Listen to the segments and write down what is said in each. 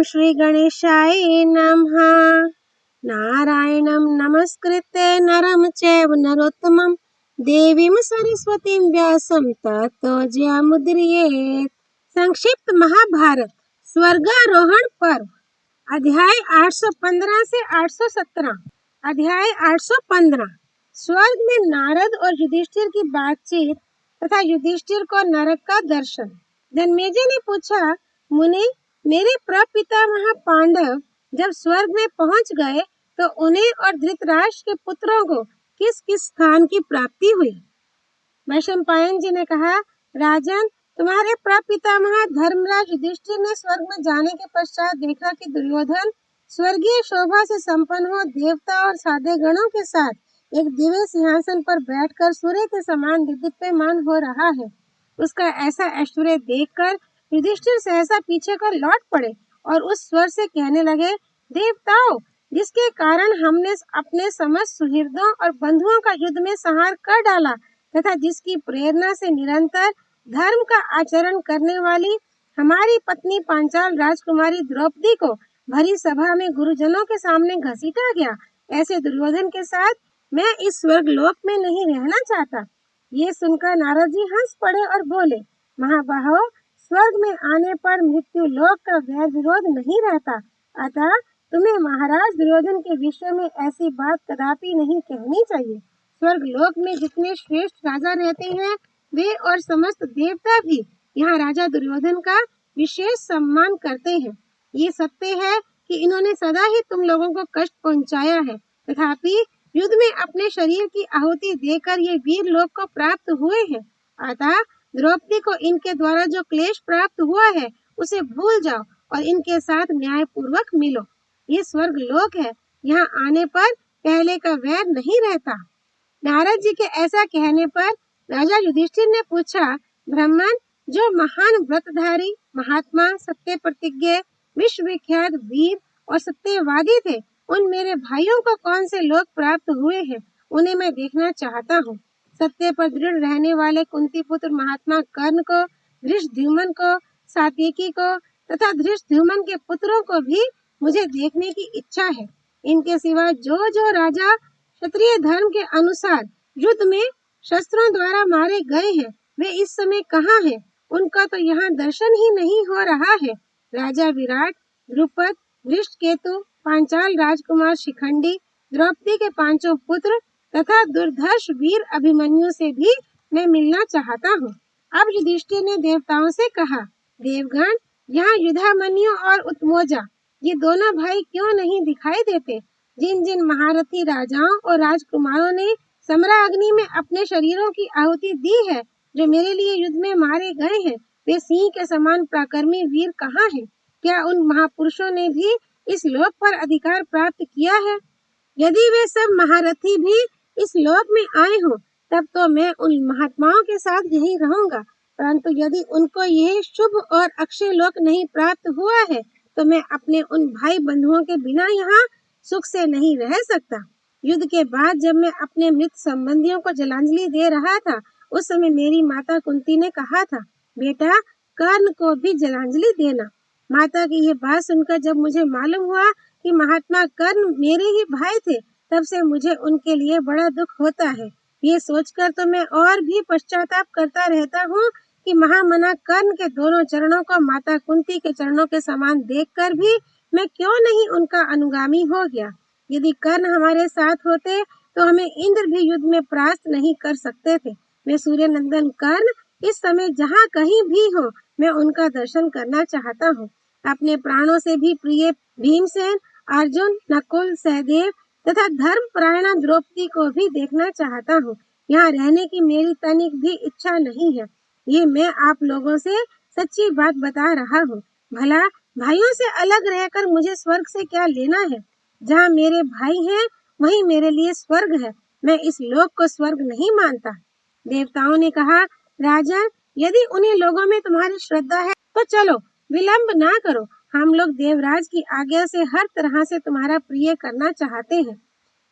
श्री गणेशाय नमः। नारायणं नमस्कृत्य नरं चैव नरोत्तमं देवीं सरस्वतीं व्यासं ततो जयमुदीरयेत्। संक्षिप्त महाभारत स्वर्गारोहण पर्व अध्याय 815 से 817। अध्याय 815 स्वर्ग में नारद और युधिष्ठिर की बातचीत तथा युधिष्ठिर को नरक का दर्शन। जन्मेजय ने पूछा, मुनि, मेरे प्रपितामह पांडव जब स्वर्ग में पहुंच गए तो उन्हें और धृतराष्ट्र के पुत्रों को किस किस स्थान की प्राप्ति हुई? वैशंपायन जी ने कहा, राजन, तुम्हारे प्रपितामह धर्मराज युधिष्ठिर ने स्वर्ग में जाने के पश्चात देखा कि दुर्योधन स्वर्गीय शोभा से संपन्न हो देवता और साधे गणों के साथ एक दिव्य सिंहासन पर बैठकर सूर्य के समान दीप्यमान हो रहा है। उसका ऐसा ऐश्वर्य देखकर युधिष्ठिर सहसा पीछे को लौट पड़े और उस स्वर से कहने लगे, देवताओं, जिसके कारण हमने अपने समस्त सुहृदों और बंधुओं का युद्ध में संहार कर डाला तथा जिसकी प्रेरणा से निरंतर धर्म का आचरण करने वाली हमारी पत्नी पांचाल राजकुमारी द्रौपदी को भरी सभा में गुरुजनों के सामने घसीटा गया, ऐसे दुर्योधन के साथ मैं इस स्वर्ग लोक में नहीं रहना चाहता। ये सुनकर नारद जी हंस पड़े और बोले, महाबाहो, स्वर्ग में आने पर मृत्यु लोक का वैर विरोध नहीं रहता, अतः तुम्हें महाराज दुर्योधन के विषय में ऐसी बात कदापि नहीं कहनी चाहिए। स्वर्ग लोक में जितने श्रेष्ठ राजा रहते हैं वे और समस्त देवता भी यहाँ राजा दुर्योधन का विशेष सम्मान करते हैं। ये सत्य है कि इन्होंने सदा ही तुम लोगों को कष्ट पहुँचाया है, तथापि युद्ध में अपने शरीर की आहुति देकर ये वीर लोक को प्राप्त हुए हैं। अतः द्रौपदी को इनके द्वारा जो क्लेश प्राप्त हुआ है उसे भूल जाओ और इनके साथ न्याय पूर्वक मिलो। ये स्वर्ग लोक है, यहाँ आने पर पहले का वैर नहीं रहता। नारद जी के ऐसा कहने पर राजा युधिष्ठिर ने पूछा, ब्राह्मण, जो महान व्रतधारी महात्मा सत्य प्रतिज्ञ विश्व विख्यात वीर और सत्यवादी थे, उन मेरे भाइयों को कौन से लोक प्राप्त हुए हैं, उन्हें मैं देखना चाहता हूँ। सत्य पर दृढ़ रहने वाले कुंती पुत्र महात्मा कर्ण को, धृष्टद्युम्न को, सात्यकी को तथा धृष्टद्युम्न के पुत्रों को भी मुझे देखने की इच्छा है। इनके सिवा जो जो राजा क्षत्रिय धर्म के अनुसार युद्ध में शस्त्रों द्वारा मारे गए हैं वे इस समय कहाँ हैं? उनका तो यहाँ दर्शन ही नहीं हो रहा है। राजा विराट, द्रुपद, धृष्टकेतु, पांचाल राजकुमार शिखंडी, द्रौपदी के पांचों पुत्र तथा दुर्धर्ष वीर अभिमन्यु से भी मैं मिलना चाहता हूँ। अब युधिष्ठिर ने देवताओं से कहा, देवगण, यहाँ युधामन्यु और उत्मोजा ये दोनों भाई क्यों नहीं दिखाई देते? जिन जिन महारथी राजाओं और राजकुमारों ने समराग्नि में अपने शरीरों की आहुति दी है, जो मेरे लिए युद्ध में मारे गए हैं, वे सिंह के समान पराक्रमी वीर कहाँ हैं? क्या उन महापुरुषों ने भी इस लोक पर अधिकार प्राप्त किया है? यदि वे सब महारथी भी इस लोक में आए हों, तब तो मैं उन महात्माओं के साथ यहीं रहूंगा, परंतु यदि उनको यह शुभ और अक्षय लोक नहीं प्राप्त हुआ है तो मैं अपने उन भाई बंधुओं के बिना यहाँ सुख से नहीं रह सकता। युद्ध के बाद जब मैं अपने मृत संबंधियों को जलांजलि दे रहा था, उस समय मेरी माता कुंती ने कहा था, बेटा, कर्ण को भी जलांजलि देना। माता की ये बात सुनकर जब मुझे मालूम हुआ कि महात्मा कर्ण मेरे ही भाई थे, तब से मुझे उनके लिए बड़ा दुख होता है। ये सोचकर तो मैं और भी पश्चाताप करता रहता हूँ कि महामना कर्ण के दोनों चरणों को माता कुंती के चरणों के समान देखकर भी मैं क्यों नहीं उनका अनुगामी हो गया। यदि कर्ण हमारे साथ होते तो हमें इंद्र भी युद्ध में परास्त नहीं कर सकते थे। मैं सूर्य नंदन कर्ण इस समय जहाँ कहीं भी हो, मैं उनका दर्शन करना चाहता हूँ। अपने प्राणों से भी प्रिय भीमसेन, अर्जुन, नकुल, सहदेव तथा धर्म परायणा द्रौपदी को भी देखना चाहता हूँ। यहाँ रहने की मेरी तनिक भी इच्छा नहीं है। ये मैं आप लोगों से सच्ची बात बता रहा हूँ। भला भाइयों से अलग रहकर मुझे स्वर्ग से क्या लेना है? जहाँ मेरे भाई हैं वहीं मेरे लिए स्वर्ग है। मैं इस लोक को स्वर्ग नहीं मानता। देवताओं ने कहा, राजन, यदि उन्हीं लोगों में तुम्हारी श्रद्धा है तो चलो, विलंब ना करो। हम लोग देवराज की आज्ञा से हर तरह से तुम्हारा प्रिय करना चाहते हैं।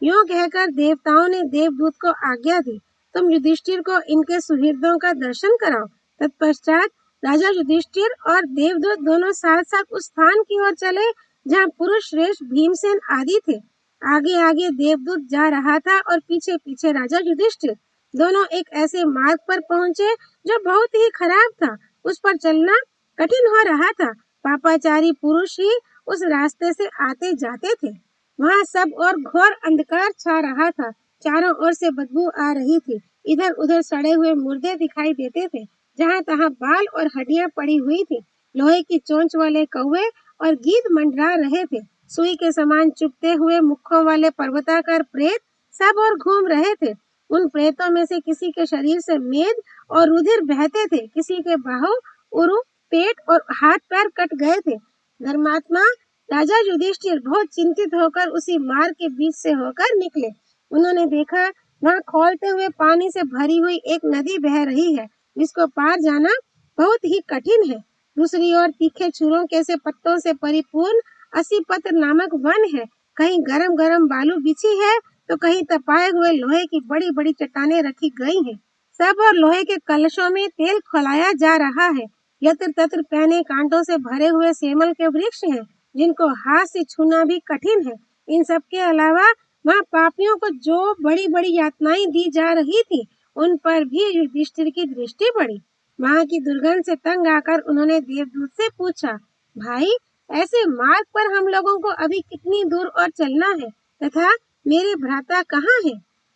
यूं कहकर देवताओं ने देवदूत को आज्ञा दी, तुम युधिष्ठिर को इनके सुहृदों का दर्शन कराओ। तत्पश्चात राजा युधिष्ठिर और देवदूत दोनों साथ साथ उस स्थान की ओर चले जहाँ पुरुष श्रेष्ठ भीमसेन आदि थे। आगे आगे देवदूत जा रहा था और पीछे पीछे राजा युधिष्ठिर। दोनों एक ऐसे मार्ग पर पहुंचे जो बहुत ही खराब था। उस पर चलना कठिन हो रहा था। पापाचारी पुरुष ही उस रास्ते से आते जाते थे। वहाँ सब और घोर अंधकार छा रहा था। चारों ओर से बदबू आ रही थी। इधर उधर सड़े हुए मुर्दे दिखाई देते थे। जहाँ तहाँ बाल और हड्डियां पड़ी हुई थी। लोहे की चोंच वाले कौवे और गीद मंडरा रहे थे। सुई के समान चुभते हुए मुखों वाले पर्वताकार प्रेत सब और घूम रहे थे। उन प्रेतों में से किसी के शरीर से मेद और रुधिर बहते थे। किसी के बाहु, उरु, पेट और हाथ पैर कट गए थे। धर्मात्मा राजा युधिष्ठिर बहुत चिंतित होकर उसी मार्ग के बीच से होकर निकले। उन्होंने देखा वहाँ खौलते हुए पानी से भरी हुई एक नदी बह रही है, जिसको पार जाना बहुत ही कठिन है। दूसरी ओर तीखे छुरों के से पत्तों से परिपूर्ण असीपत्र नामक वन है। कहीं गरम गरम बालू बिछी है तो कहीं तपाए हुए लोहे की बड़ी बड़ी चट्टानें रखी गई हैं। सब और लोहे के कलशों में तेल खौलाया जा रहा है। यत्र तत्र पैने कांटों से भरे हुए सेमल के वृक्ष हैं, जिनको हाथ से छूना भी कठिन है। इन सब के अलावा वहाँ पापियों को जो बड़ी बड़ी यातनाएं दी जा रही थी, उन पर भी युधिष्ठिर की दृष्टि पड़ी। वहाँ की दुर्गंध से तंग आकर उन्होंने देवदूत से पूछा, भाई, ऐसे मार्ग पर हम लोगों को अभी कितनी दूर और चलना है तथा मेरे भ्राता कहाँ है?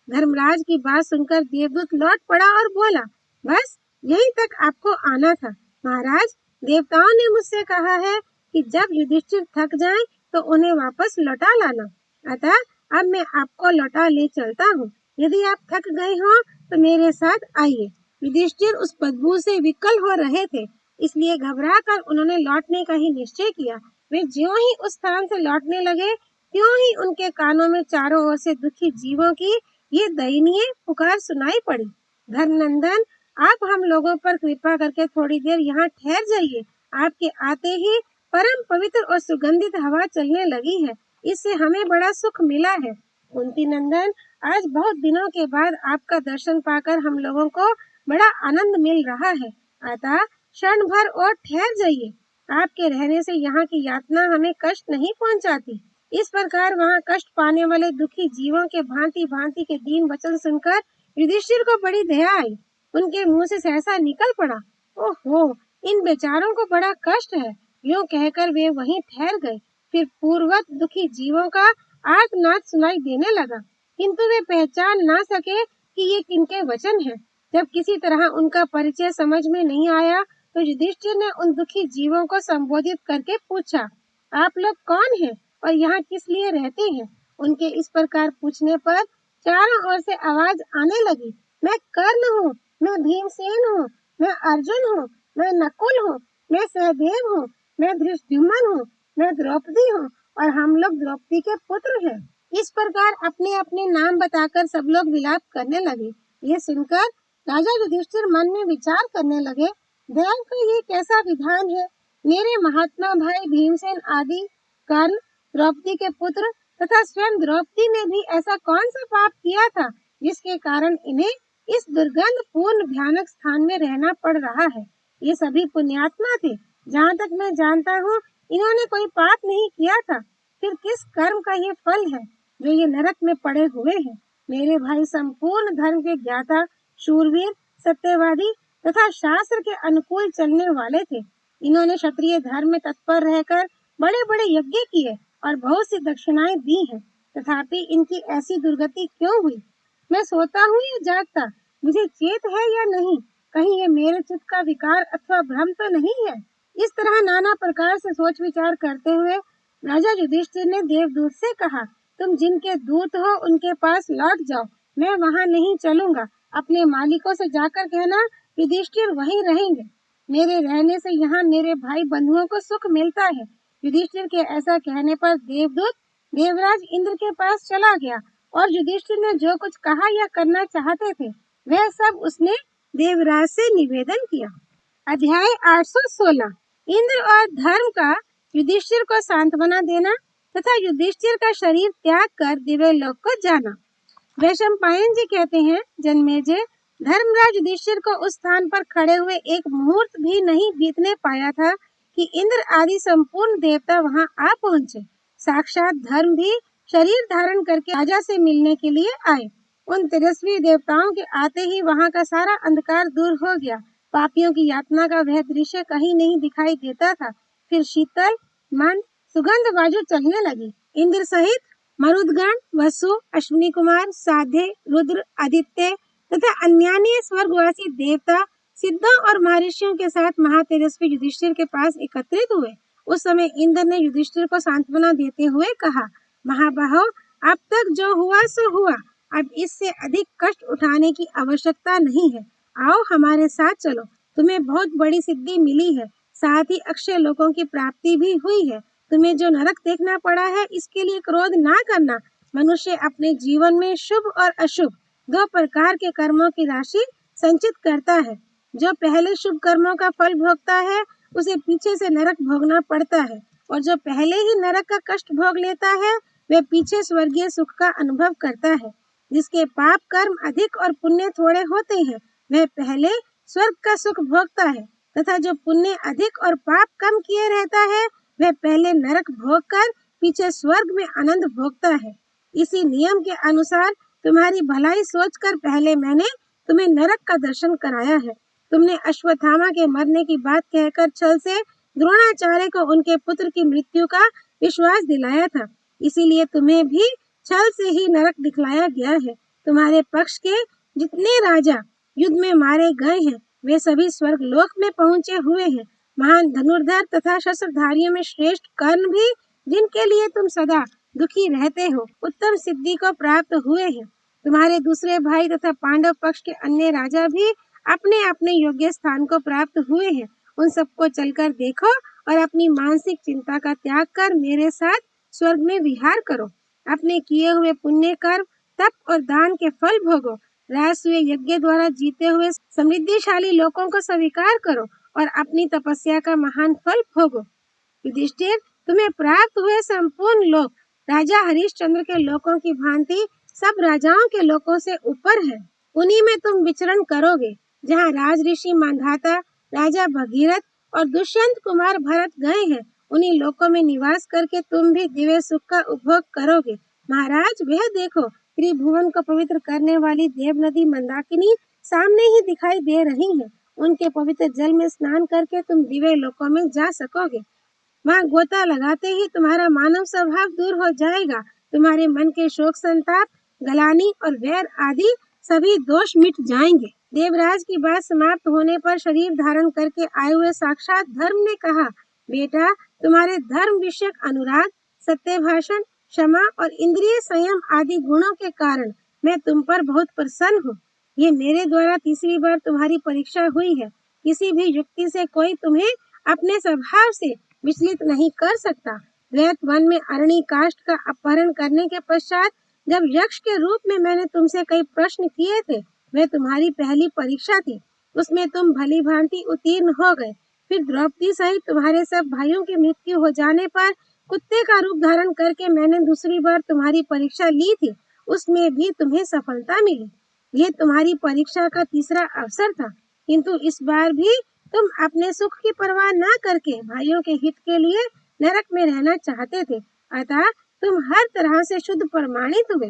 धर्मराज की बात सुनकर देवदूत लौट पड़ा और बोला, बस यहीं तक आपको आना था। महाराज, देवताओं ने मुझसे कहा है कि जब युधिष्ठिर थक जाएं तो उन्हें वापस लौटा लाना। अतः अब मैं आपको लौटा ले चलता हूँ। यदि आप थक गए हो तो मेरे साथ आइए। युधिष्ठिर उस बदबू से विकल हो रहे थे, इसलिए घबराकर उन्होंने लौटने का ही निश्चय किया। वे ज्यों ही उस स्थान से लौटने लगे, त्यों ही उनके कानों में चारों ओर से दुखी जीवों की ये दयनीय पुकार सुनाई पड़ी। धर्मनंदन, आप हम लोगों पर कृपा करके थोड़ी देर यहाँ ठहर जाइए। आपके आते ही परम पवित्र और सुगंधित हवा चलने लगी है। इससे हमें बड़ा सुख मिला है। कुंती नंदन, आज बहुत दिनों के बाद आपका दर्शन पाकर हम लोगों को बड़ा आनंद मिल रहा है। अतः क्षण भर और ठहर जाइए। आपके रहने से यहाँ की यातना हमें कष्ट नहीं पहुँचाती। इस प्रकार वहाँ कष्ट पाने वाले दुखी जीवों के भांति भांति के दीन वचन सुनकर युधिष्ठिर को बड़ी दया आई। उनके मुंह से सहसा निकल पड़ा, ओहो, इन बेचारों को बड़ा कष्ट है। यूं कहकर वे वहीं ठहर गए। फिर पूर्ववत दुखी जीवों का आर्तनाद सुनाई देने लगा, किंतु वे पहचान ना सके कि ये किनके वचन हैं। जब किसी तरह उनका परिचय समझ में नहीं आया तो युधिष्ठिर ने उन दुखी जीवों को संबोधित करके पूछा, आप लोग कौन हैं और यहाँ किस लिए रहते हैं? उनके इस प्रकार पूछने पर चारों ओर से आवाज आने लगी, मैं कर्ण हूँ, मैं भीमसेन हूँ, मैं अर्जुन हूँ, मैं नकुल हूँ, मैं सहदेव हूँ, मैं धृष्टद्युम्न हूँ, मैं द्रौपदी हूँ और हम लोग द्रौपदी के पुत्र हैं। इस प्रकार अपने अपने नाम बताकर सब लोग विलाप करने लगे। ये सुनकर राजा युधिष्ठिर मन में विचार करने लगे, देव का ये कैसा विधान है? मेरे महात्मा भाई भीमसेन आदि, कर्ण, द्रौपदी के पुत्र तथा स्वयं द्रौपदी ने भी ऐसा कौन सा पाप किया था जिसके कारण इन्हें इस दुर्गंध पूर्ण भयानक स्थान में रहना पड़ रहा है? ये सभी पुण्यात्मा थे। जहाँ तक मैं जानता हूँ, इन्होंने कोई पाप नहीं किया था। फिर किस कर्म का ये फल है जो ये नरक में पड़े हुए हैं? मेरे भाई संपूर्ण धर्म के ज्ञाता, शूरवीर, सत्यवादी तथा शास्त्र के अनुकूल चलने वाले थे। इन्होंने क्षत्रिय धर्म में तत्पर रहकर बड़े बड़े यज्ञ किए और बहुत सी दक्षिणाएं दी हैं। तथापि इनकी ऐसी दुर्गति क्यों हुई? मैं सोता हूँ या जागता? मुझे चेत है या नहीं? कहीं ये मेरे चित्त का विकार अथवा भ्रम तो नहीं है? इस तरह नाना प्रकार से सोच विचार करते हुए राजा युधिष्ठिर ने देवदूत से कहा, तुम जिनके दूत हो उनके पास लौट जाओ। मैं वहाँ नहीं चलूंगा। अपने मालिकों से जाकर कहना युधिष्ठिर वहीं रहेंगे। मेरे रहने से यहाँ मेरे भाई बंधुओं को सुख मिलता है। युधिष्ठिर के ऐसा कहने पर देवदूत देवराज इंद्र के पास चला गया और युधिष्ठिर ने जो कुछ कहा या करना चाहते थे वह सब उसने देवराज से निवेदन किया। अध्याय 816 इंद्र और धर्म का युधिष्ठिर को सांत्वना देना तथा युधिष्ठिर का शरीर त्याग कर दिव्य लोक को जाना। वैशंपायन जी कहते हैं, जन्मेजय, धर्मराज युधिष्ठिर को उस स्थान पर खड़े हुए एक मुहूर्त भी नहीं बीतने पाया था कि इंद्र आदि संपूर्ण देवता वहां आ पहुंचे। साक्षात धर्म भी शरीर धारण करके राजा से मिलने के लिए आए। उन तेजस्वी देवताओं के आते ही वहां का सारा अंधकार दूर हो गया। पापियों की यातना का वह दृश्य कहीं नहीं दिखाई देता था। फिर शीतल मन सुगंध वायु चलने लगी। इंद्र सहित मरुदगण, वसु, अश्विनी कुमार, साध्य, रुद्र, आदित्य तथा अन्यान्य स्वर्गवासी देवता सिद्धों और महर्षियों के साथ महातेजस्वी युधिष्ठिर के पास एकत्रित हुए। उस समय इंद्र ने युधिष्ठिर को सांत्वना देते हुए कहा, महाबाहो, अब तक जो हुआ सो हुआ, अब इससे अधिक कष्ट उठाने की आवश्यकता नहीं है। आओ हमारे साथ चलो, तुम्हें बहुत बड़ी सिद्धि मिली है, साथ ही अक्षय लोकों की प्राप्ति भी हुई है। तुम्हें जो नरक देखना पड़ा है, इसके लिए क्रोध ना करना। मनुष्य अपने जीवन में शुभ और अशुभ दो प्रकार के कर्मों की राशि संचित करता है। जो पहले शुभ कर्मों का फल भोगता है, उसे पीछे से नरक भोगना पड़ता है, और जो पहले ही नरक का कष्ट भोग लेता है, वह पीछे स्वर्गीय सुख का अनुभव करता है। जिसके पाप कर्म अधिक और पुण्य थोड़े होते हैं, वह पहले स्वर्ग का सुख भोगता है, तथा जो पुण्य अधिक और पाप कम किए रहता है, वह पहले नरक भोगकर पीछे स्वर्ग में आनंद भोगता है। इसी नियम के अनुसार तुम्हारी भलाई सोचकर पहले मैंने तुम्हें नरक का दर्शन कराया है। तुमने अश्वत्थामा के मरने की बात कहकर छल से द्रोणाचार्य को उनके पुत्र की मृत्यु का विश्वास दिलाया था, इसीलिए तुम्हें भी छल से ही नरक दिखलाया गया है। तुम्हारे पक्ष के जितने राजा युद्ध में मारे गए हैं, वे सभी स्वर्ग लोक में पहुंचे हुए हैं। महान धनुर्धर तथा शस्त्रधारियों में श्रेष्ठ कर्ण भी, जिनके लिए तुम सदा दुखी रहते हो, उत्तम सिद्धि को प्राप्त हुए हैं। तुम्हारे दूसरे भाई तथा पांडव पक्ष के अन्य राजा भी अपने अपने योग्य स्थान को प्राप्त हुए हैं। उन सबको चलकर देखो और अपनी मानसिक चिंता का त्याग कर मेरे साथ स्वर्ग में विहार करो। अपने किए हुए पुण्य कर्म, तप और दान के फल भोगो। राजसूय यज्ञ द्वारा जीते हुए समृद्धिशाली लोगों को स्वीकार करो और अपनी तपस्या का महान फल भोगो। युधिष्ठिर, तुम्हें प्राप्त हुए संपूर्ण लोक राजा हरिश्चंद्र के लोकों की भांति सब राजाओं के लोकों से ऊपर है। उन्हीं में तुम विचरण करोगे। जहाँ राज ऋषि मांधाता, राजा भगीरथ और दुष्यंत कुमार भरत गए हैं, उन्हीं लोकों में निवास करके तुम भी दिव्य सुख का उपभोग करोगे। महाराज, वह देखो, त्रिभुवन को पवित्र करने वाली देव नदी मंदाकिनी सामने ही दिखाई दे रही है। उनके पवित्र जल में स्नान करके तुम दिव्य लोकों में जा सकोगे। वहाँ गोता लगाते ही तुम्हारा मानव स्वभाव दूर हो जाएगा। तुम्हारे मन के शोक, संताप, गलानी और वैर आदि सभी दोष मिट जाएंगे। देवराज की बात समाप्त होने पर शरीर धारण करके आए हुए साक्षात धर्म ने कहा, बेटा, तुम्हारे धर्म विषयक अनुराग, सत्य भाषण, क्षमा और इंद्रिय संयम आदि गुणों के कारण मैं तुम पर बहुत प्रसन्न हूँ। ये मेरे द्वारा तीसरी बार तुम्हारी परीक्षा हुई है। किसी भी युक्ति से कोई तुम्हें अपने स्वभाव से विचलित नहीं कर सकता। द्वैत वन में अरणी काष्ठ का अपहरण करने के पश्चात जब यक्ष के रूप में मैंने तुमसे कई प्रश्न किए थे, वह तुम्हारी पहली परीक्षा थी। उसमें तुम भली भांति उत्तीर्ण हो गए। फिर द्रौपदी सहित तुम्हारे सब भाइयों की मृत्यु हो जाने पर कुत्ते का रूप धारण करके मैंने दूसरी बार तुम्हारी परीक्षा ली थी। उसमें भी तुम्हें सफलता मिली। ये तुम्हारी परीक्षा का तीसरा अवसर था, किंतु इस बार भी तुम अपने सुख की परवाह न करके भाइयों के हित के लिए नरक में रहना चाहते थे। अतः तुम हर तरह से शुद्ध प्रमाणित हुए।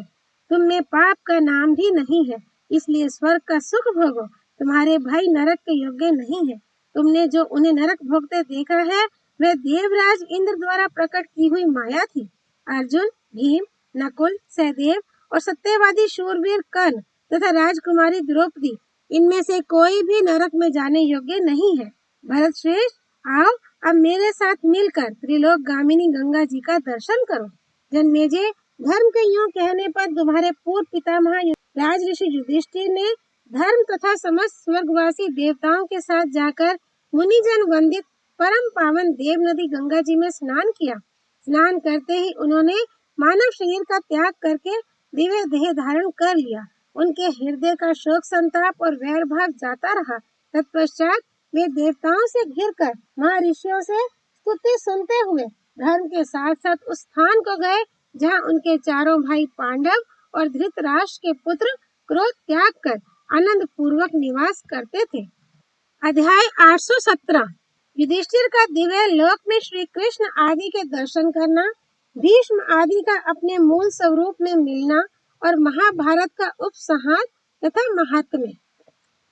तुम में पाप का नाम भी नहीं है, इसलिए स्वर्ग का सुख भोगो। तुम्हारे भाई नरक के योग्य नहीं है। तुमने जो उन्हें नरक भोगते देखा है, वह देवराज इंद्र द्वारा प्रकट की हुई माया थी। अर्जुन, भीम, नकुल, सहदेव और सत्यवादी शूरवीर कर्ण तथा राजकुमारी द्रौपदी, इनमें से कोई भी नरक में जाने योग्य नहीं है। भरत श्रेष्ठ, आओ अब मेरे साथ मिलकर त्रिलोक गामिनी गंगा जी का दर्शन करो। जन्मेजय, धर्म के यूं कहने पर तुम्हारे पूर्व पितामह राज ऋषि युधिष्ठिर ने धर्म तथा समस्त स्वर्गवासी देवताओं के साथ जाकर मुनिजन वंदित परम पावन देव नदी गंगा जी में स्नान किया। स्नान करते ही उन्होंने मानव शरीर का त्याग करके दिव्य देह धारण कर लिया। उनके हृदय का शोक, संताप और वैर भाव जाता रहा। तत्पश्चात वे देवताओं से घिरकर महर्षियों से स्तुति सुनते हुए धर्म के साथ साथ उस स्थान को गए जहाँ उनके चारों भाई पांडव और धृतराष्ट्र के पुत्र क्रोध त्याग कर आनंद पूर्वक निवास करते थे। अध्याय 817 युधिष्ठिर का दिव्य लोक में श्री कृष्ण आदि के दर्शन करना, भीष्म आदि का अपने मूल स्वरूप में मिलना और महाभारत का उपसंहार तथा महात्म्य।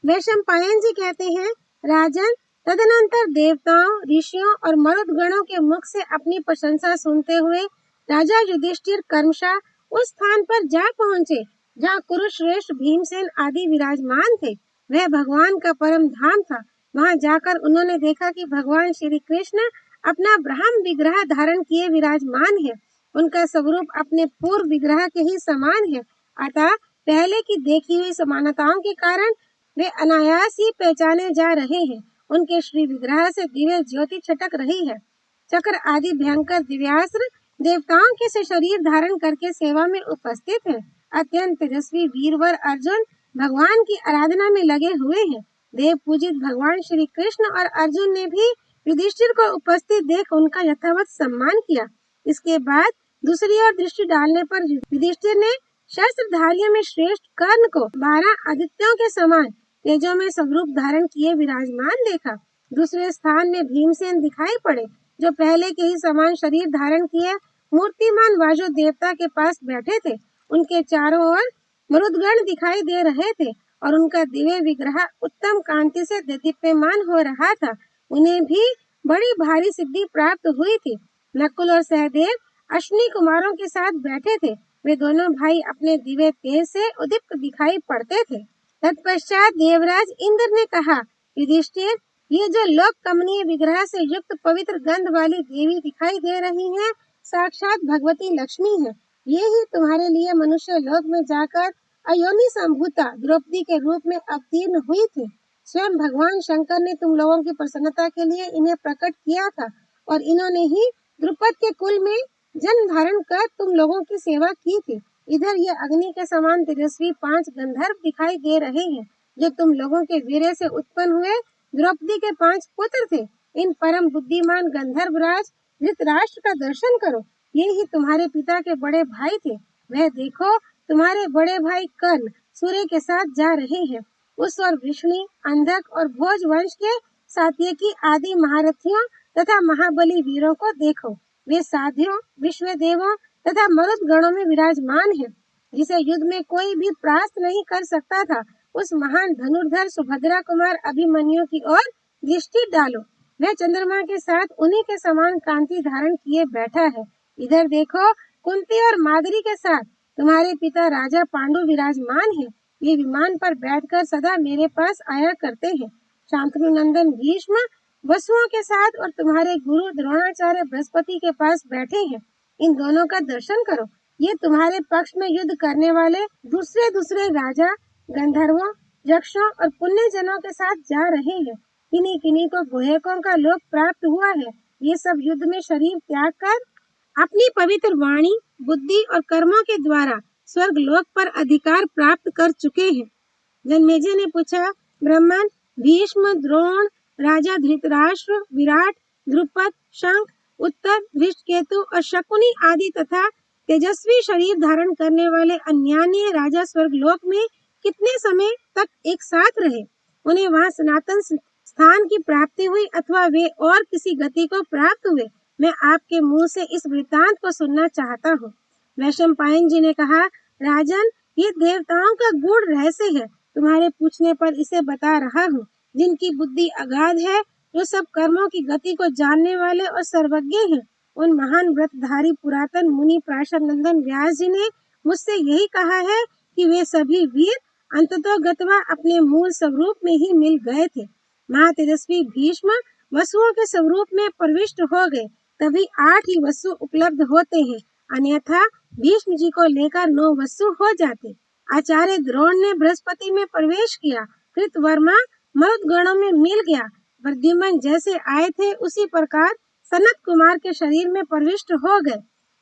वैशंपायन जी कहते हैं, राजन, तदनंतर देवताओं, ऋषियों और मरुदगणों के मुख से अपनी प्रशंसा सुनते हुए राजा युधिष्ठिर कर्मशः उस स्थान पर जा पहुँचे जहाँ कुरुश्रेष्ठ भीमसेन आदि विराजमान थे। वह भगवान का परम धाम था। वहाँ जाकर उन्होंने देखा कि भगवान श्री कृष्ण अपना ब्रह्म विग्रह धारण किए विराजमान है। उनका स्वरूप अपने पूर्व विग्रह के ही समान है। अतः पहले की देखी हुई समानताओं के कारण वे अनायास ही पहचाने जा रहे हैं। उनके श्री विग्रह से दिव्य ज्योति छटक रही है। चक्र आदि भयंकर दिव्यास्त्र देवताओं के से शरीर धारण करके सेवा में उपस्थित है। अत्यंत तेजस्वी वीरवर अर्जुन भगवान की आराधना में लगे हुए हैं। देव पूजित भगवान श्री कृष्ण और अर्जुन ने भी युधिष्ठिर को उपस्थित देख उनका यथावत सम्मान किया। इसके बाद दूसरी ओर दृष्टि डालने पर युधिष्ठिर ने शस्त्रधारियों में श्रेष्ठ कर्ण को 12 आदित्यों के समान तेजो में स्वरूप धारण किए विराजमान देखा। दूसरे स्थान में भीमसेन दिखाई पड़े, जो पहले के ही समान शरीर धारण किए मूर्तिमान वाजु देवता के पास बैठे थे। उनके चारों ओर मरुदगण दिखाई दे रहे थे और उनका दिव्य विग्रह उत्तम कांति से दीप्यमान हो रहा था। उन्हें भी बड़ी भारी सिद्धि प्राप्त हुई थी। नकुल और सहदेव अश्विनी कुमारों के साथ बैठे थे। वे दोनों भाई अपने दिव्य तेज से उद्दीप्त दिखाई पड़ते थे। तत्पश्चात देवराज इंद्र ने कहा, युधिष्ठिर, ये जो लोक कमनीय विग्रह से युक्त पवित्र गंध वाली देवी दिखाई दे रही हैं, साक्षात भगवती लक्ष्मी है। ये ही तुम्हारे लिए मनुष्य लोक में जाकर अयोनि संभूता द्रौपदी के रूप में अवतीर्ण हुई थी। स्वयं भगवान शंकर ने तुम लोगों की प्रसन्नता के लिए इन्हें प्रकट किया था और इन्होंने ही द्रुपद के कुल में जन्म धारण कर तुम लोगों की सेवा की थी। इधर ये अग्नि के समान तेजस्वी 5 गंधर्व दिखाई दे रहे हैं, जो तुम लोगों के वीर्य से उत्पन्न हुए द्रौपदी के 5 पुत्र थे। इन परम बुद्धिमान गंधर्व राज धृतराष्ट्र का दर्शन करो। ये ही तुम्हारे पिता के बड़े भाई थे। वह देखो, तुम्हारे बड़े भाई कर्ण सूर्य के साथ जा रहे हैं। उस और विष्णु, अंधक और भोज वंश के सात्यकी आदि महारथियों तथा महाबली वीरों को देखो। वे साधियों, विश्व देवों तथा मरुद गणों में विराजमान है। जिसे युद्ध में कोई भी परास्त नहीं कर सकता था, उस महान धनुर्धर सुभद्रा कुमार अभिमन्यु की ओर दृष्टि डालो। वह चंद्रमा के साथ उन्हीं के समान कांति धारण किए बैठा है। इधर देखो, कुंती और माद्री के साथ तुम्हारे पिता राजा पांडु विराजमान है। ये विमान पर बैठकर सदा मेरे पास आया करते हैं। शांतनु नंदन भीष्म वसुओं के साथ और तुम्हारे गुरु द्रोणाचार्य बृहस्पति के पास बैठे हैं। इन दोनों का दर्शन करो। ये तुम्हारे पक्ष में युद्ध करने वाले दूसरे दूसरे राजा, गंधर्वों, यक्षों और पुण्य जनों के साथ जा रहे हैं। किन्हीं किन्हीं को गुहेकों का लोक प्राप्त हुआ है। ये सब युद्ध में शरीर त्याग कर अपनी पवित्र वाणी, बुद्धि और कर्मों के द्वारा स्वर्ग लोक पर अधिकार प्राप्त कर चुके हैं। जन्मेजय ने पूछा, ब्राह्मण, भीष्म, द्रोण, राजा धृतराष्ट्र, विराट, द्रुपद, शंख, उत्तर, धृष्टकेतु और शकुनी आदि तथा तेजस्वी शरीर धारण करने वाले अन्यान्य राजा स्वर्ग लोक में कितने समय तक एक साथ रहे? उन्हें वहां सनातन स्थान की प्राप्ति हुई अथवा वे और किसी गति को प्राप्त हुए? मैं आपके मुंह से इस वृत्तांत को सुनना चाहता हूँ। वैशंपायन जी ने कहा, राजन, ये देवताओं का गूढ़ रहस्य है। तुम्हारे पूछने पर इसे बता रहा हूँ। जिनकी बुद्धि अगाध है, जो सब कर्मों की गति को जानने वाले और सर्वज्ञ हैं, उन महान व्रतधारी पुरातन मुनि प्राशर नंदन व्यास जी ने मुझसे यही कहा है कि वे सभी वीर अंततोगत्वा अपने मूल स्वरूप में ही मिल गए थे। महातेजस्वी भीष्म वसुओं के स्वरूप में प्रविष्ट हो गए, तभी 8 ही वसु उपलब्ध होते हैं, अन्यथा भीष्म जी को लेकर 9 वसु हो जाते। आचार्य द्रोण ने बृहस्पति में प्रवेश किया। कृतवर्मा मरुद गणों में मिल गया। प्रद्युम्न जैसे आए थे उसी प्रकार सनत कुमार के शरीर में प्रविष्ट हो गए।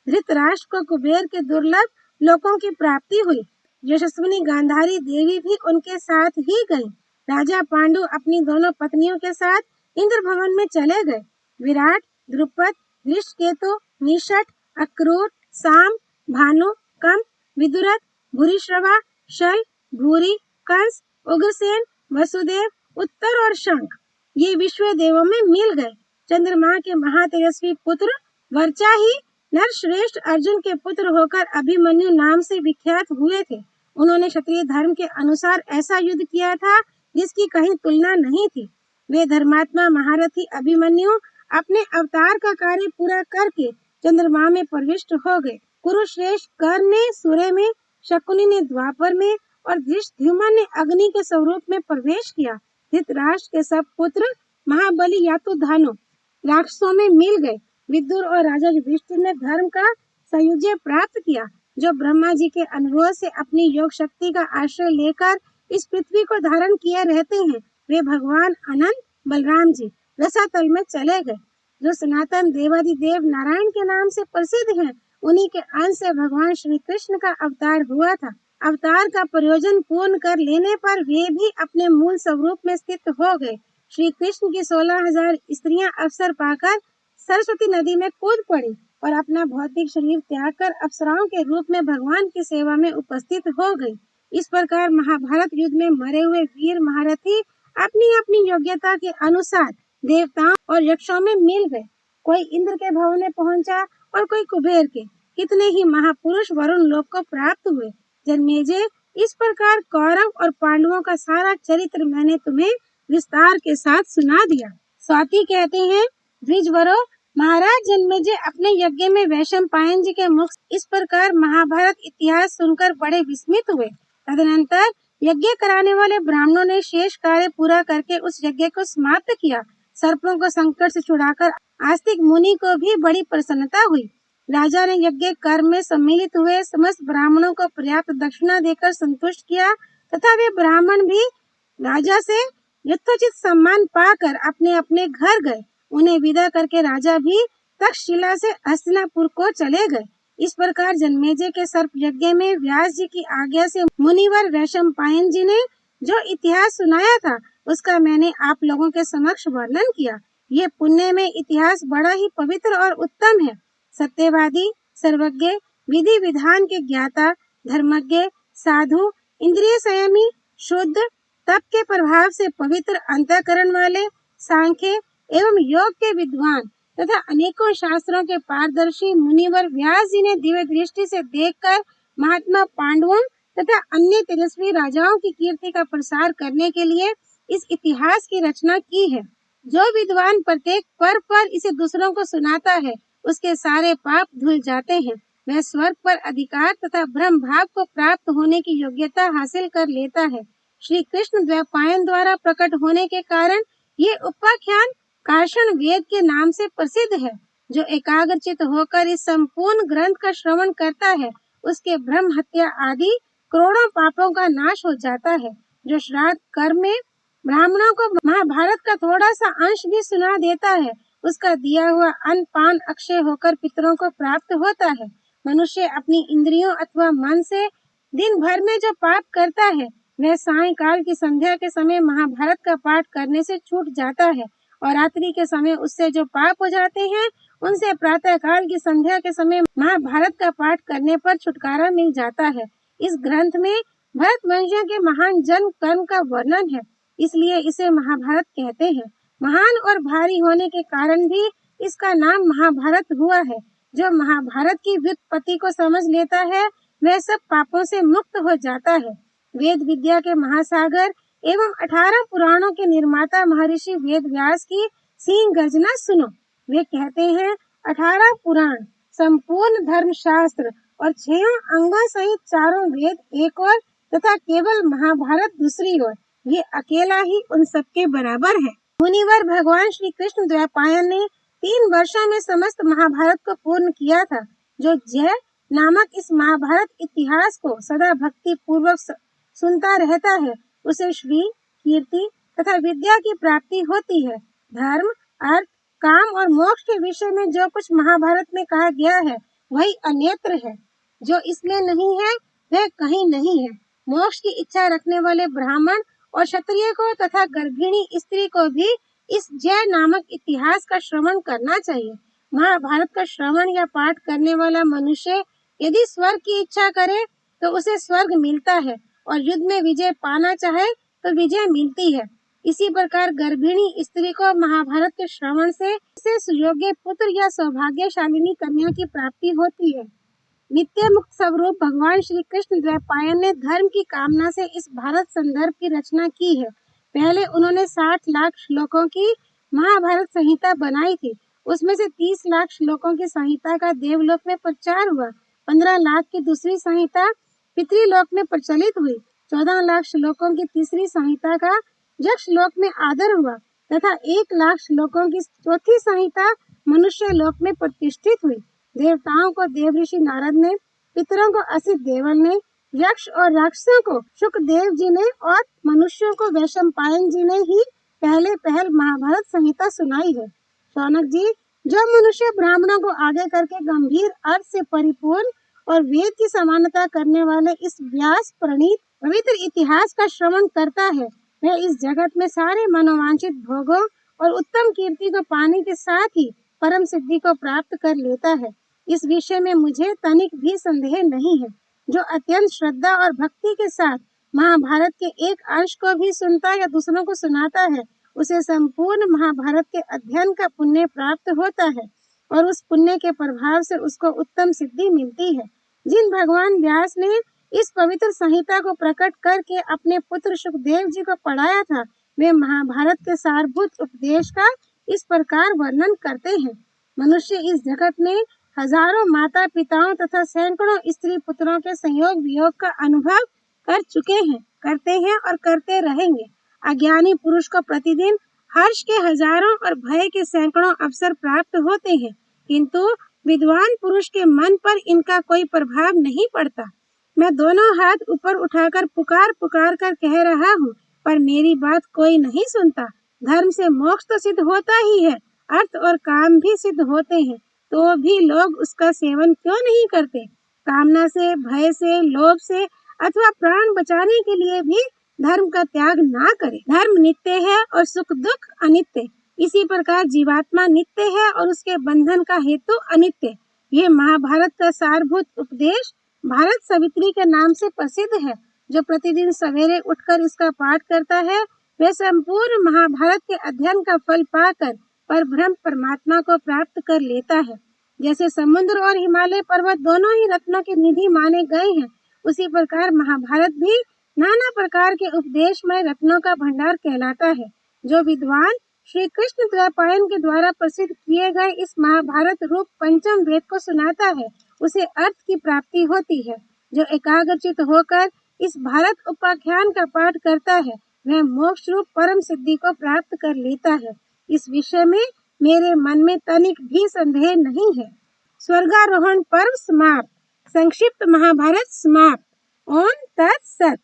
धृतराष्ट्र को कुबेर के दुर्लभ लोकों की प्राप्ति हुई। यशस्विनी गांधारी देवी भी उनके साथ ही गई। राजा पांडु अपनी दोनों पत्नियों के साथ इंद्र भवन में चले गए। विराट, द्रुपद, धृष्टकेतु, निषट, अक्रूर, साम, भानु, कंप, विदुरथ, भूरिश्रवा, शल, भूरि, कंस, उग्रसेन, वसुदेव, उत्तर और शंख ये विश्व देवों में मिल गए। चंद्रमा के महातेजस्वी पुत्र वर्चा ही नरश्रेष्ठ अर्जुन के पुत्र होकर अभिमन्यु नाम से विख्यात हुए थे। उन्होंने क्षत्रिय धर्म के अनुसार ऐसा युद्ध किया था जिसकी कहीं तुलना नहीं थी। वे धर्मात्मा महारथी अभिमन्यु अपने अवतार का कार्य पूरा करके चंद्रमा में प्रविष्ट हो गए। कुरुश्रेष्ठ कर्ण ने सूर्य में, शकुनि ने द्वापर में और धृष्टद्युम्न ने अग्नि के स्वरूप में प्रवेश किया। धृतराष्ट्र के सब पुत्र महाबली यातुधानो राक्षसों में मिल गए। विदुर और राजा युधिष्ठिर ने धर्म का सायुज्य प्राप्त किया, जो ब्रह्मा जी के अनुरोध से अपनी योग शक्ति का आश्रय लेकर इस पृथ्वी को धारण किए रहते हैं। वे भगवान अनंत बलराम जी रसातल में चले गए, जो सनातन देवादिदेव नारायण के नाम से प्रसिद्ध हैं। उन्हीं के अंश से भगवान श्री कृष्ण का अवतार हुआ था। अवतार का प्रयोजन पूर्ण कर लेने पर वे भी अपने मूल स्वरूप में स्थित हो गए। श्री कृष्ण की 16,000 स्त्रियां अवसर पाकर सरस्वती नदी में कूद पड़ी और अपना भौतिक शरीर त्याग कर अप्सराओं के रूप में भगवान की सेवा में उपस्थित हो गई। इस प्रकार महाभारत युद्ध में मरे हुए वीर महारथी अपनी अपनी योग्यता के अनुसार देवताओं और यक्षों में मिल गए। कोई इंद्र के भवन में पहुंचा और कोई कुबेर के। कितने ही महापुरुष वरुण लोक को प्राप्त हुए। जन्मेजय, इस प्रकार कौरव और पांडवों का सारा चरित्र मैंने तुम्हें विस्तार के साथ सुना दिया। स्वाति कहते हैं, द्विजवरो, महाराज जन्मेजय अपने यज्ञ में वैशंपायन जी के मुख इस प्रकार महाभारत इतिहास सुनकर बड़े विस्मित हुए। तदनंतर यज्ञ कराने वाले ब्राह्मणों ने शेष कार्य पूरा करके उस यज्ञ को समाप्त किया। सर्पों को संकट से छुड़ाकर आस्तिक मुनि को भी बड़ी प्रसन्नता हुई। राजा ने यज्ञ कर्म में सम्मिलित हुए समस्त ब्राह्मणों को पर्याप्त दक्षिणा देकर संतुष्ट किया तथा वे ब्राह्मण भी राजा से यथोचित सम्मान पाकर अपने अपने घर गए। उन्हें विदा करके राजा भी तक्षशिला से हस्तिनापुर को चले गए। इस प्रकार जन्मेजय के सर्प यज्ञ में व्यास जी की आज्ञा से मुनिवर वैशंपायन जी ने जो इतिहास सुनाया था उसका मैंने आप लोगों के समक्ष वर्णन किया। ये पुण्य में इतिहास बड़ा ही पवित्र और उत्तम है। सत्यवादी, सर्वज्ञ, विधि विधान के ज्ञाता, धर्मज्ञ, साधु, इंद्रिय संयमी, शुद्ध, तप के प्रभाव से पवित्र अंतःकरण वाले, सांख्य एवं योग के विद्वान तथा अनेकों शास्त्रों के पारदर्शी मुनिवर व्यास जी ने दिव्य दृष्टि से देखकर महात्मा पांडवों तथा अन्य तेजस्वी राजाओं की कीर्ति का प्रसार करने के लिए इस इतिहास की रचना की है। जो विद्वान प्रत्येक पर्व पर इसे दूसरों को सुनाता है उसके सारे पाप धुल जाते हैं। वह स्वर्ग पर अधिकार तथा ब्रह्म भाव को प्राप्त होने की योग्यता हासिल कर लेता है। श्री कृष्ण द्वैपायन द्वारा प्रकट होने के कारण ये उपाख्यान कार्षण वेद के नाम से प्रसिद्ध है। जो एकाग्रचित होकर इस संपूर्ण ग्रंथ का श्रवण करता है उसके ब्रह्म हत्या आदि करोड़ों पापों का नाश हो जाता है। जो श्राद्ध कर्म में ब्राह्मणों को महाभारत का थोड़ा सा अंश भी सुना देता है उसका दिया हुआ अन्न पान अक्षय होकर पितरों को प्राप्त होता है। मनुष्य अपनी इंद्रियों अथवा मन से दिन भर में जो पाप करता है वह सायंकाल की संध्या के समय महाभारत का पाठ करने से छूट जाता है और रात्रि के समय उससे जो पाप हो जाते हैं उनसे प्रातः काल की संध्या के समय महाभारत का पाठ करने पर छुटकारा मिल जाता है। इस ग्रंथ में भरत वंशियों के महान जन्म कर्म का वर्णन है, इसलिए इसे महाभारत कहते हैं। महान और भारी होने के कारण भी इसका नाम महाभारत हुआ है। जो महाभारत की व्युत्पत्ति को समझ लेता है वह सब पापों से मुक्त हो जाता है। वेद विद्या के महासागर एवं 18 पुराणों के निर्माता महर्षि वेद व्यास की सिंह गर्जना सुनो। वे कहते हैं, 18 पुराण, संपूर्ण धर्म शास्त्र और 6 अंगों सहित 4 वेद एक ओर तथा केवल महाभारत दूसरी ओर, ये अकेला ही उन सबके बराबर है। मुनिवर भगवान श्री कृष्ण द्वैपायन ने 3 वर्षों में समस्त महाभारत को पूर्ण किया था। जो जय नामक इस महाभारत इतिहास को सदा भक्ति पूर्वक सुनता रहता है उसे श्री, कीर्ति तथा विद्या की प्राप्ति होती है। धर्म, अर्थ, काम और मोक्ष के विषय में जो कुछ महाभारत में कहा गया है वही अन्यत्र है। जो इसमें नहीं है वह कहीं नहीं है। मोक्ष की इच्छा रखने वाले ब्राह्मण और क्षत्रिय को तथा गर्भिणी स्त्री को भी इस जय नामक इतिहास का श्रवण करना चाहिए। महाभारत का श्रवण या पाठ करने वाला मनुष्य यदि स्वर्ग की इच्छा करे तो उसे स्वर्ग मिलता है और युद्ध में विजय पाना चाहे तो विजय मिलती है। इसी प्रकार गर्भिणी स्त्री को महाभारत के श्रवण से सुयोग्य पुत्र या सौभाग्यशालिनी कन्या की प्राप्ति होती है। नित्य मुक्त स्वरूप भगवान श्री कृष्ण द्वैपायन ने धर्म की कामना से इस भारत संदर्भ की रचना की है। पहले उन्होंने 60 लाख श्लोकों की महाभारत संहिता बनाई थी। उसमें से 30 लाख श्लोकों की संहिता का देवलोक में प्रचार हुआ, 15 लाख की दूसरी संहिता पितृलोक में प्रचलित हुई, 14 लाख श्लोकों की तीसरी संहिता का यक्षलोक में आदर हुआ तथा 1 लाख श्लोकों की चौथी संहिता मनुष्य लोक में प्रतिष्ठित हुई। देवताओं को देव ऋषि नारद ने, पितरों को असित देवल ने, यक्ष और राक्षसों को शुकदेव जी ने और मनुष्यों को वैशंपायन जी ने ही पहल महाभारत संहिता सुनाई है। शौनक जी, जो मनुष्य ब्राह्मणों को आगे करके गंभीर अर्थ से परिपूर्ण और वेद की समानता करने वाले इस व्यास प्रणीत पवित्र इतिहास का श्रवण करता है, वह इस जगत में सारे मनोवांछित भोगों और उत्तम कीर्ति को पाने के साथ ही परम सिद्धि को प्राप्त कर लेता है। इस विषय में मुझे तनिक भी संदेह नहीं है। जो अत्यंत श्रद्धा और भक्ति के साथ महाभारत के एक अंश को भी सुनता या दूसरों को सुनाता है, उसे संपूर्ण महाभारत के अध्ययन का पुण्य प्राप्त होता है और उस पुण्य के प्रभाव से उसको उत्तम सिद्धि मिलती है। जिन भगवान व्यास ने इस पवित्र संहिता को प्रकट करके अपने पुत्र सुखदेव जी को पढ़ाया था, वे महाभारत के सारभूत उपदेश का इस प्रकार वर्णन करते हैं। मनुष्य इस जगत में हजारों माता पिताओं तथा सैकड़ों स्त्री पुत्रों के संयोग वियोग का अनुभव कर चुके हैं, करते हैं और करते रहेंगे। अज्ञानी पुरुष को प्रतिदिन हर्ष के हजारों और भय के सैकड़ों अवसर प्राप्त होते हैं, किंतु विद्वान पुरुष के मन पर इनका कोई प्रभाव नहीं पड़ता। मैं दोनों हाथ ऊपर उठाकर पुकार पुकार कर कह रहा हूँ, पर मेरी बात कोई नहीं सुनता। धर्म से मोक्ष तो सिद्ध होता ही है, अर्थ और काम भी सिद्ध होते हैं, तो भी लोग उसका सेवन क्यों नहीं करते? कामना से, भय से, लोभ से अथवा प्राण बचाने के लिए भी धर्म का त्याग ना करें। धर्म नित्य है और सुख दुख अनित्य। इसी प्रकार जीवात्मा नित्य है और उसके बंधन का हेतु अनित्य। ये महाभारत का सारभूत उपदेश भारत सवित्री के नाम से प्रसिद्ध है। जो प्रतिदिन सवेरे उठकर इसका पाठ करता है, वह संपूर्ण महाभारत के अध्ययन का फल पाकर परब्रह्म परमात्मा को प्राप्त कर लेता है। जैसे समुद्र और हिमालय पर्वत दोनों ही रत्नों के निधि माने गए हैं, उसी प्रकार महाभारत भी नाना प्रकार के उपदेशमय रत्नों का भंडार कहलाता है। जो विद्वान श्री कृष्ण द्वैपायन के द्वारा प्रसिद्ध किए गए इस महाभारत रूप पंचम वेद को सुनाता है, उसे अर्थ की प्राप्ति होती है। जो एकाग्रचित होकर इस भारत उपाख्यान का पाठ करता है, वह मोक्ष रूप परम सिद्धि को प्राप्त कर लेता है। इस विषय में मेरे मन में तनिक भी संदेह नहीं है। स्वर्गारोहण पर्व समाप्त। संक्षिप्त महाभारत समाप्त। ओम तत्सत।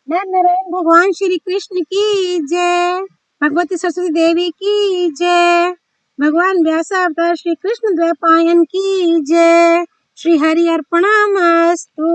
नारायण भगवान श्री कृष्ण की जय। भगवती सरस्वती देवी की जय। भगवान व्यासावतार श्री कृष्ण द्वैपायन की जय। श्री हरि अर्पणमस्तु।